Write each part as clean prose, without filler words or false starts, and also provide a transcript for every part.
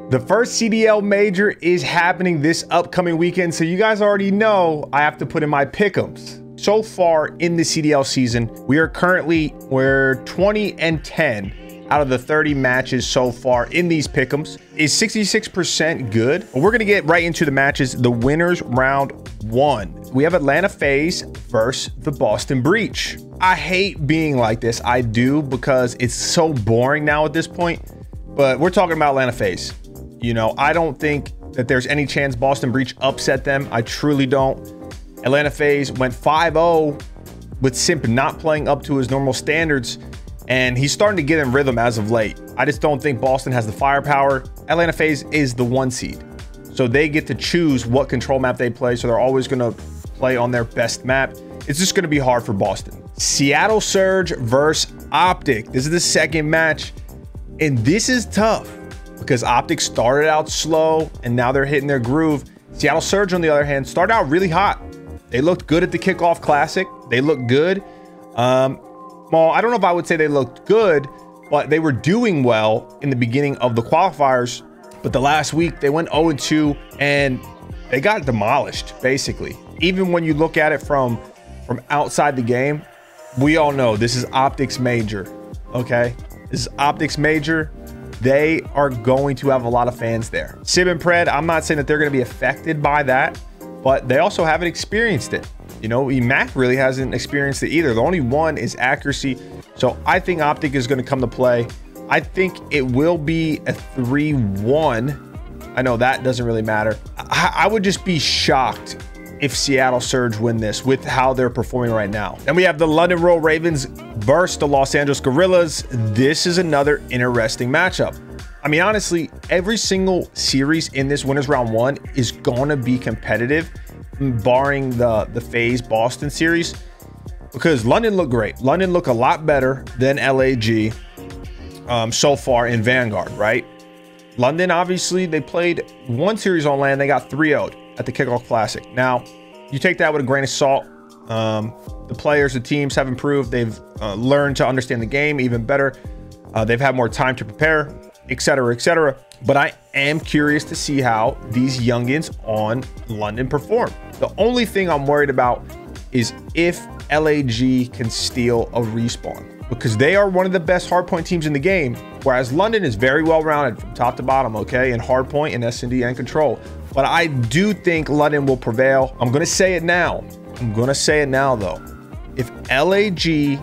The first CDL major is happening this upcoming weekend, so you guys already know I have to put in my pick'ems. So far in the CDL season, we're 20-10 out of the 30 matches so far in these pick'ems. Is 66% good? Well, we're gonna get right into the matches. The winners round 1. We have Atlanta FaZe versus the Boston Breach. I hate being like this. I do, because it's so boring now at this point. But we're talking about Atlanta FaZe. You know, I don't think that there's any chance Boston Breach upset them. I truly don't. Atlanta FaZe went 5-0 with Simp not playing up to his normal standards, and he's starting to get in rhythm as of late. I just don't think Boston has the firepower. Atlanta FaZe is the 1 seed, so they get to choose what control map they play, so they're always going to play on their best map. It's just going to be hard for Boston. Seattle Surge versus Optic. This is the second match, and this is tough because Optic started out slow and now they're hitting their groove. Seattle Surge, on the other hand, started out really hot. They looked good at the kickoff classic. They looked good. Well, I don't know if I would say they looked good, but they were doing well in the beginning of the qualifiers. But the last week they went 0-2 and they got demolished, basically. Even when you look at it from outside the game, we all know this is Optic's Major, okay? This is Optic's Major. They are going to have a lot of fans there. Sib and Pred, I'm not saying that they're going to be affected by that, but they also haven't experienced it. You know, Mac really hasn't experienced it either. The only one is accuracy. So I think Optic is going to come to play. I think it will be a 3-1. I know that doesn't really matter. I would just be shocked if Seattle Surge win this with how they're performing right now. Then we have the London Royal Ravens versus the Los Angeles Guerrillas. This is another interesting matchup. I mean, honestly, every single series in this winners round 1 is going to be competitive, barring the FaZe Boston series, because London looked great. London looked a lot better than LAG so far in Vanguard, right? London, obviously, they played 1 series on LAN. They got 3-0'd at the Kickoff Classic. Now, you take that with a grain of salt. The players, the teams have improved. They've learned to understand the game even better. They've had more time to prepare, etc., etc. But I am curious to see how these youngins on London perform. The only thing I'm worried about is if LAG can steal a respawn, because they are one of the best hardpoint teams in the game, whereas London is very well rounded from top to bottom, okay, in hardpoint and S&D and control. But I do think London will prevail. I'm gonna say it now. I'm gonna say it now though. If LAG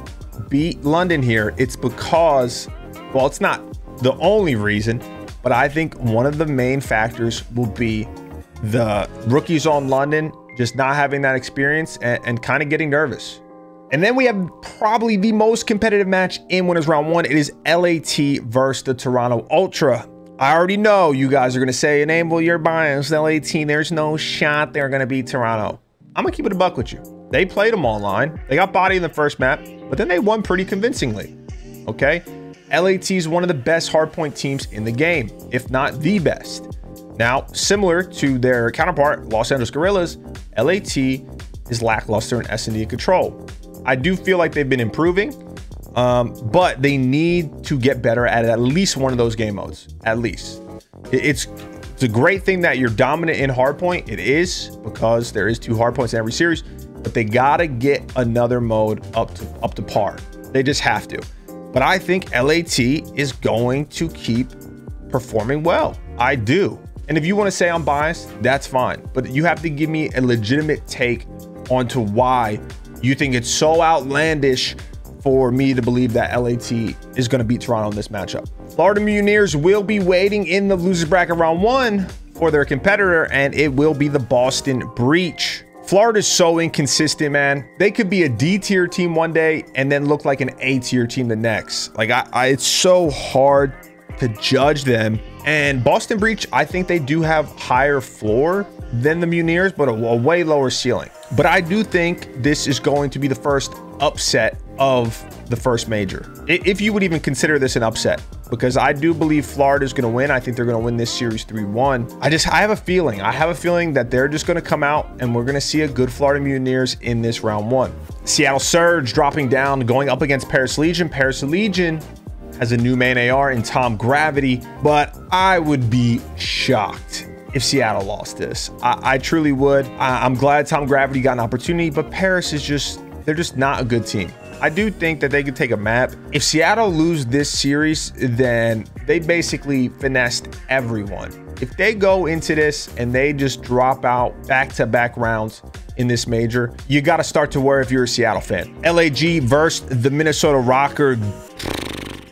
beat London here, it's because, well, it's not the only reason, but I think one of the main factors will be the rookies on London just not having that experience and kind of getting nervous. And then we have probably the most competitive match in winners round 1. It is LAT versus the Toronto Ultra. I already know you guys are going to say, enable your bias, LAT, there's no shot they're going to beat Toronto. I'm going to keep it a buck with you. They played them online. They got bodied in the first map, but then they won pretty convincingly, okay? LAT is one of the best hardpoint teams in the game, if not the best. Now, similar to their counterpart, Los Angeles Guerrillas, LAT is lackluster in S&D and control. I do feel like they've been improving, but they need to get better at least one of those game modes, at least. It's a great thing that you're dominant in hardpoint. It is, because there is 2 hardpoints in every series, but they gotta get another mode up to par. They just have to. But I think LAT is going to keep performing well. I do. And if you want to say I'm biased, that's fine. But you have to give me a legitimate take onto why you think it's so outlandish for me to believe that LAT is going to beat Toronto in this matchup. Florida Muniers will be waiting in the losers bracket round 1 for their competitor, and it will be the Boston Breach. Florida's so inconsistent, man. They could be a D tier team one day and then look like an A tier team the next. Like it's so hard to judge them. And Boston Breach, I think they do have higher floor than the Muniers, but a way lower ceiling. But I do think this is going to be the first upset of the first major, if you would even consider this an upset, because I do believe Florida is going to win. I think they're going to win this series 3-1. I have a feeling. I have a feeling that they're just going to come out and we're going to see a good Florida Muniers in this round 1. Seattle Surge dropping down, going up against Paris Legion. Paris Legion has a new main AR in Tom Gravity, but I would be shocked if Seattle lost this. I truly would. I'm glad Tom Gravity got an opportunity, but Paris is they're just not a good team. I do think that they could take a map. If Seattle lose this series, then they basically finessed everyone. If they go into this and they just drop out back-to-back rounds in this major, you got to start to worry if you're a Seattle fan. LAG versus the Minnesota Rocker.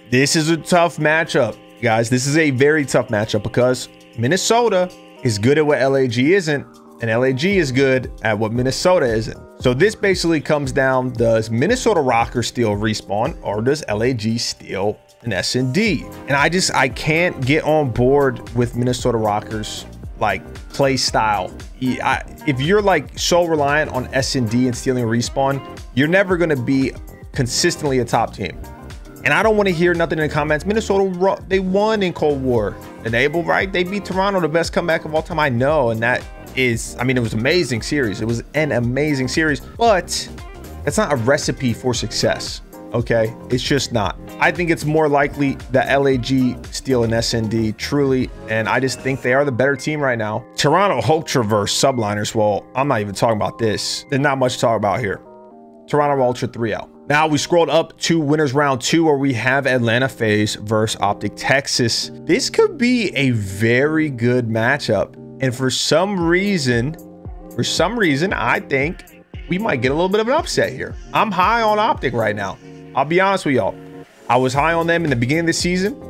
This is a tough matchup, guys. This is a very tough matchup because Minnesota is good at what LAG isn't, and LAG is good at what Minnesota isn't. So this basically comes down, does Minnesota Rocker steal respawn, or does LAG steal an S&D? And I can't get on board with Minnesota Rockers like play style. If you're like so reliant on S&D and stealing respawn, you're never going to be consistently a top team. And I don't want to hear nothing in the comments. Minnesota, they won in Cold War. Enable, right? They beat Toronto, the best comeback of all time. I know. And that is, I mean, it was an amazing series. It was an amazing series, but that's not a recipe for success. Okay. It's just not. I think it's more likely that LAG steal an SND truly. And I just think they are the better team right now. Toronto Ultra versus Subliners. Well, I'm not even talking about this. There's not much to talk about here. Toronto Ultra 3L. Now we scrolled up to winners round 2 where we have Atlanta FaZe versus Optic Texas. This could be a very good matchup. And for some reason, I think we might get a little bit of an upset here. I'm high on Optic right now. I'll be honest with y'all. I was high on them in the beginning of the season.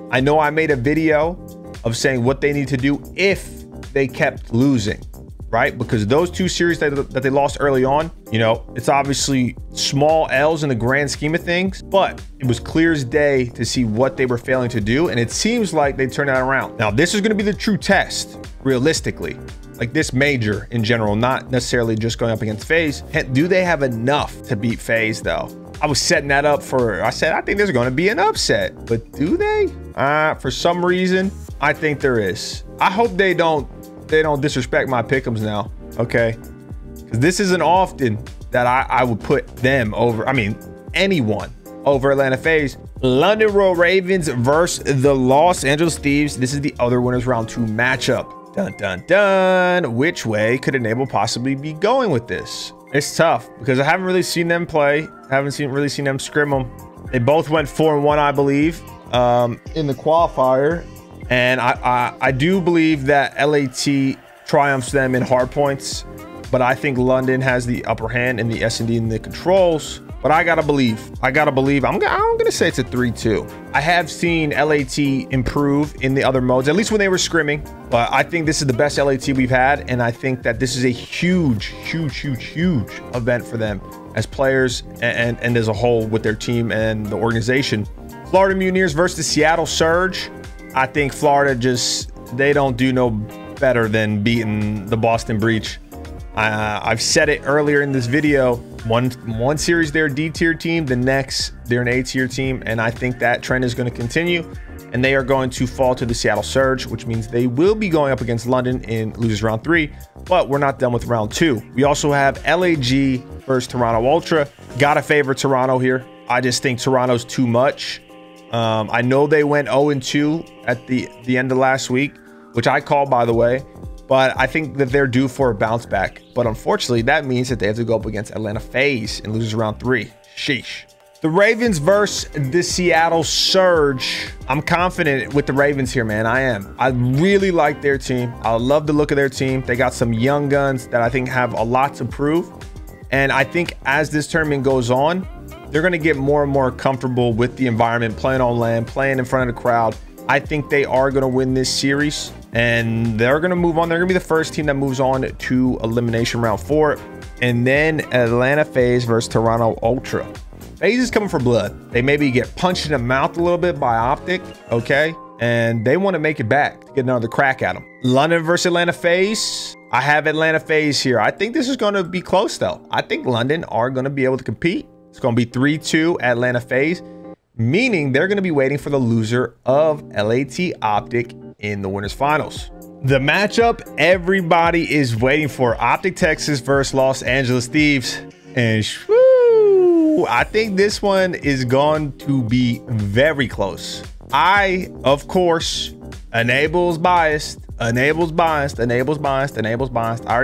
I know I made a video of saying what they need to do if they kept losing, right? Because those two series that they lost early on, you know, it's obviously small L's in the grand scheme of things, but it was clear as day to see what they were failing to do. And it seems like they turned that around. Now, this is going to be the true test, realistically, like this major in general, not necessarily just going up against FaZe. Do they have enough to beat FaZe though? I was setting that up for, I said, I think there's going to be an upset, but do they? For some reason, I think there is. I hope they don't disrespect my pick'ems now, okay? Because this isn't often that I would put them over, I mean, anyone over Atlanta FaZe. London Royal Ravens versus the Los Angeles Thieves. This is the other winners round 2 matchup. Dun, dun, dun. Which way could Enable possibly be going with this? It's tough because I haven't really seen them play. Really seen them scrim them. They both went 4-1, I believe, in the qualifier. And I do believe that LAT triumphs them in hard points, but I think London has the upper hand in the S&D and the controls. But I gotta believe. I'm gonna say it's a 3-2. I have seen LAT improve in the other modes, at least when they were scrimming. But I think this is the best LAT we've had, and I think that this is a huge event for them as players and as a whole with their team and the organization. Florida Muniers versus the Seattle Surge. I think Florida they don't do no better than beating the Boston Breach. I've said it earlier in this video. One series they're a D-tier team, the next they're an A-tier team, and I think that trend is going to continue, and they are going to fall to the Seattle Surge, which means they will be going up against London in losers round 3, but we're not done with round 2. We also have LAG versus Toronto Ultra. Gotta favor Toronto here. I just think Toronto's too much. I know they went 0-2 at the end of last week, which I called, by the way, but I think that they're due for a bounce back. But unfortunately, that means that they have to go up against Atlanta FaZe in losers round 3. Sheesh. The Ravens versus the Seattle Surge. I'm confident with the Ravens here, man. I am. I really like their team. I love the look of their team. They got some young guns that I think have a lot to prove. And I think as this tournament goes on, they're going to get more and more comfortable with the environment, playing on land, playing in front of the crowd. I think they are going to win this series, and they're going to move on. They're going to be the first team that moves on to elimination round 4. And then Atlanta FaZe versus Toronto Ultra. FaZe is coming for blood. They maybe get punched in the mouth a little bit by Optic, okay? And they want to make it back to get another crack at them. London versus Atlanta FaZe. I have Atlanta FaZe here. I think this is going to be close, though. I think London are going to be able to compete. It's going to be 3-2 Atlanta FaZe, meaning they're going to be waiting for the loser of LAT Optic in the winners finals. The matchup everybody is waiting for: Optic Texas versus Los Angeles Thieves. And woo, Ooh, I think this one is going to be very close. I, of course, enables biased. I already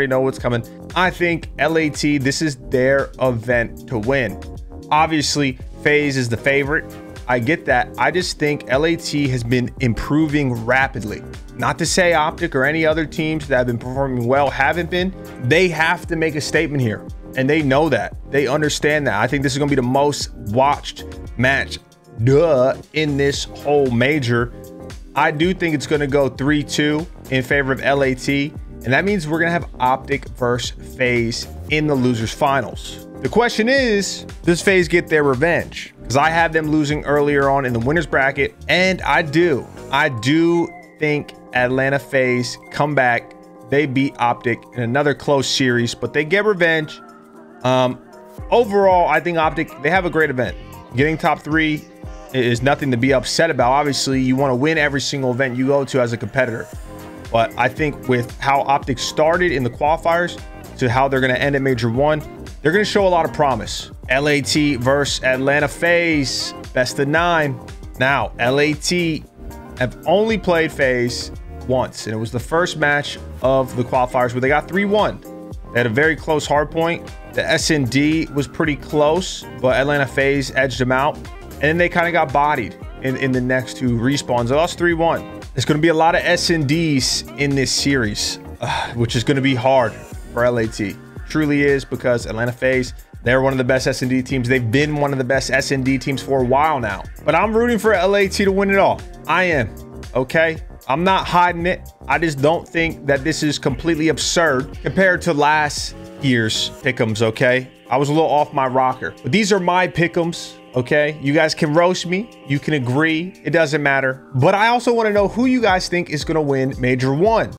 know what's coming. I think LAT, this is their event to win. Obviously, FaZe is the favorite. I get that. I just think LAT has been improving rapidly. Not to say Optic or any other teams that have been performing well haven't been. They have to make a statement here, and they know that. They understand that. I think this is going to be the most watched match in this whole major. I do think it's going to go 3-2 in favor of LAT, and that means we're going to have Optic versus FaZe in the losers finals. The question is, does FaZe get their revenge? Because I had them losing earlier on in the winners bracket, and I do think Atlanta FaZe come back. They beat Optic in another close series, but they get revenge. Overall, I think Optic, they have a great event. Getting top 3 is nothing to be upset about. Obviously, you want to win every single event you go to as a competitor. But I think with how Optic started in the qualifiers to how they're going to end at Major 1, they're going to show a lot of promise. LAT versus Atlanta FaZe, best of 9. Now, LAT have only played FaZe once, and it was the first match of the qualifiers where they got 3-1. They had a very close hard point. The S&D was pretty close, but Atlanta FaZe edged them out. And then they kind of got bodied in the next 2 respawns. They lost 3-1. There's going to be a lot of S&Ds in this series, which is going to be hard for LAT. Truly is, because Atlanta FaZe, they're one of the best S&D teams. They've been one of the best S&D teams for a while now. But I'm rooting for LAT to win it all. I am, okay? I'm not hiding it. I just don't think that this is completely absurd compared to last year's pick'ems, okay? I was a little off my rocker. But these are my pick'ems. Okay, you guys can roast me, you can agree, it doesn't matter. But I also want to know who you guys think is going to win Major 1.